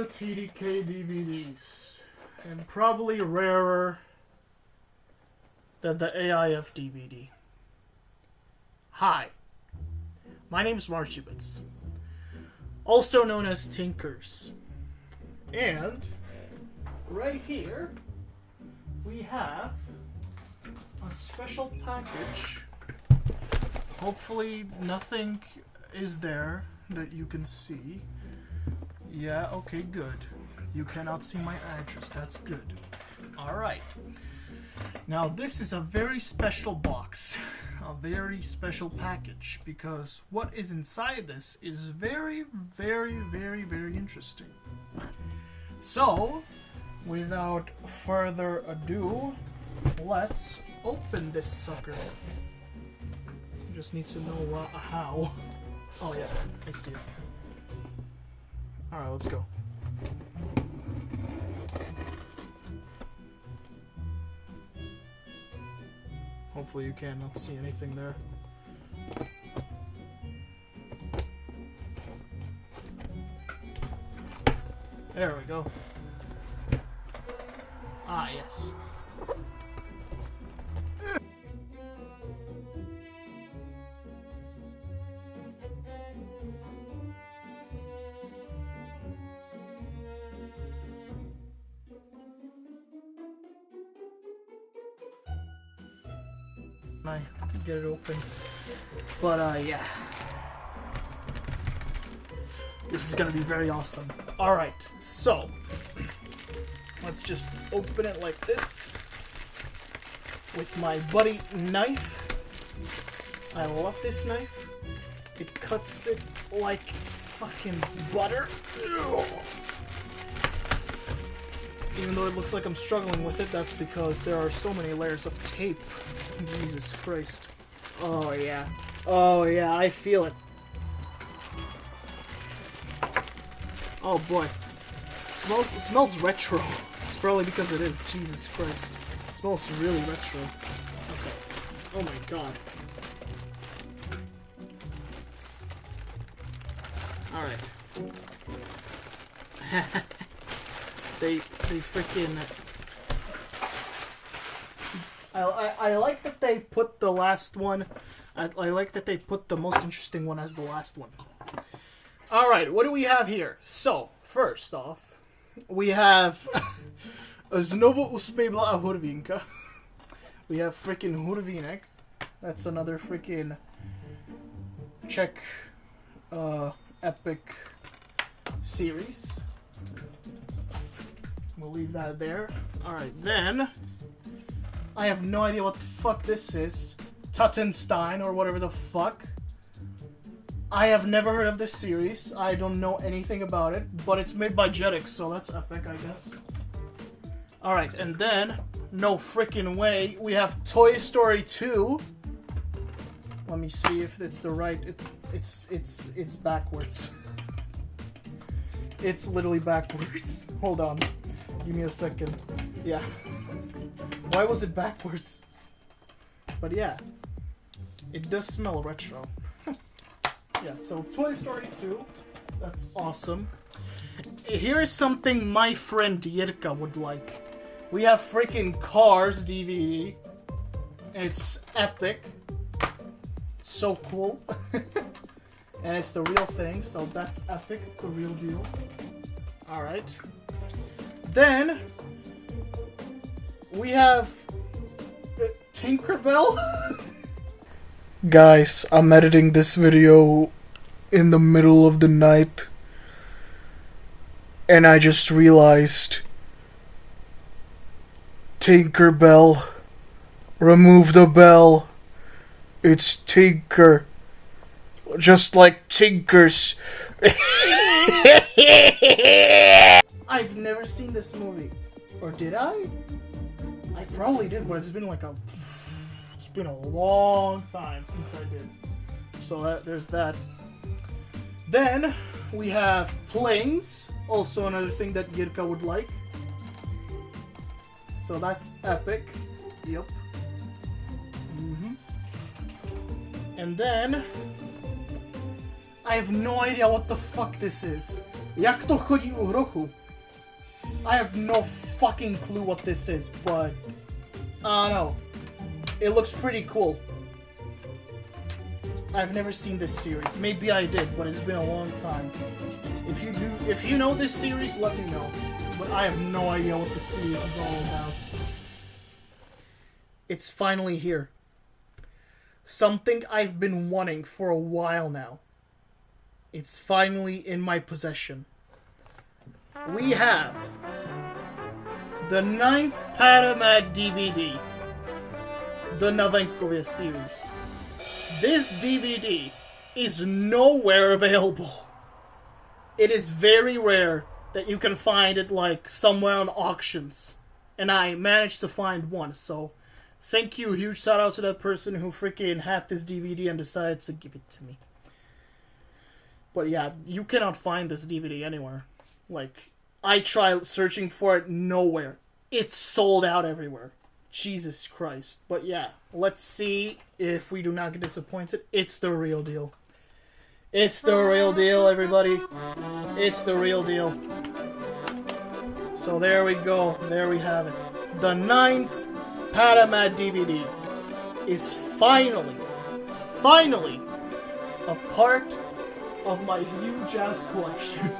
TDK DVDs, and probably rarer than the AIF DVD. Hi, my name is Marchibits, also known as Tinkers, and right here we have a special package. Hopefully nothing is there that you can see. Yeah, okay, good. You cannot see my address, that's good. Alright. Now this is a very special box. A very special package. Because what is inside this is very, very, very, very interesting. So, without further ado, let's open this sucker. Just need to know how. Oh yeah, I see it. Alright, let's go. Hopefully you cannot see anything there. There we go. Ah, yes. I get it open, but yeah, this is gonna be very awesome. Alright, so let's just open it like this with my buddy knife. I love this knife. It cuts it like fucking butter. Even though it looks like I'm struggling with it, that's because there are so many layers of tape. Jesus Christ. Oh yeah. Oh yeah, I feel it. Oh boy. It smells retro. It's probably because it is. Jesus Christ. It smells really retro. Okay. Oh my god. Alright. They freaking... I like that they put the last one... I like that they put the most interesting one as the last one. Alright, what do we have here? So, first off, we have... Znovu usmejbla a Hurvinka. We have freaking Hurvinek. That's another freaking Czech epic series. We'll leave that there. Alright, then... I have no idea what the fuck this is. Tuttenstein, or whatever the fuck. I have never heard of this series. I don't know anything about it. But it's made by Jetix, so that's epic, I guess. Alright, and then... No freaking way. We have Toy Story 2. Let me see if it's the right... It's backwards. It's literally backwards. Hold on. Give me a second. Yeah. Why was it backwards? But yeah. It does smell retro. Yeah, so Toy Story 2. That's awesome. Here's something my friend Jirka would like. We have freaking Cars DVD. It's epic. It's so cool. And it's the real thing, so that's epic. It's the real deal. Alright. Then... we have... Tinkerbell? Guys, I'm editing this video in the middle of the night. And I just realized... Tinkerbell. Remove the bell. It's Tinker. Just like Tinkers. I've never seen this movie. Or did I? I probably did, but it's been like it's been a long time since I did. So there's that. Then we have Planes, also another thing that Jirka would like. So that's epic. Yep. And then I have no idea what the fuck this is. Jak to chodí u hrochu? I have no fucking clue what this is, but I don't know. It looks pretty cool. I've never seen this series. Maybe I did, but it's been a long time. If you know this series, let me know. But I have no idea what the series is all about. It's finally here. Something I've been wanting for a while now. It's finally in my possession. We have the 9th Paramat DVD, the Novenkovia series. This DVD is nowhere available. It is very rare that you can find it like somewhere on auctions. And I managed to find one, so thank you, huge shout out to that person who freaking had this DVD and decided to give it to me. But yeah, you cannot find this DVD anywhere. Like, I tried searching for it nowhere. It's sold out everywhere. Jesus Christ. But yeah, let's see if we do not get disappointed. It's the real deal. It's the real deal, everybody. It's the real deal. So there we go. There we have it. The 9th Paramat DVD is finally a part of my huge ass collection.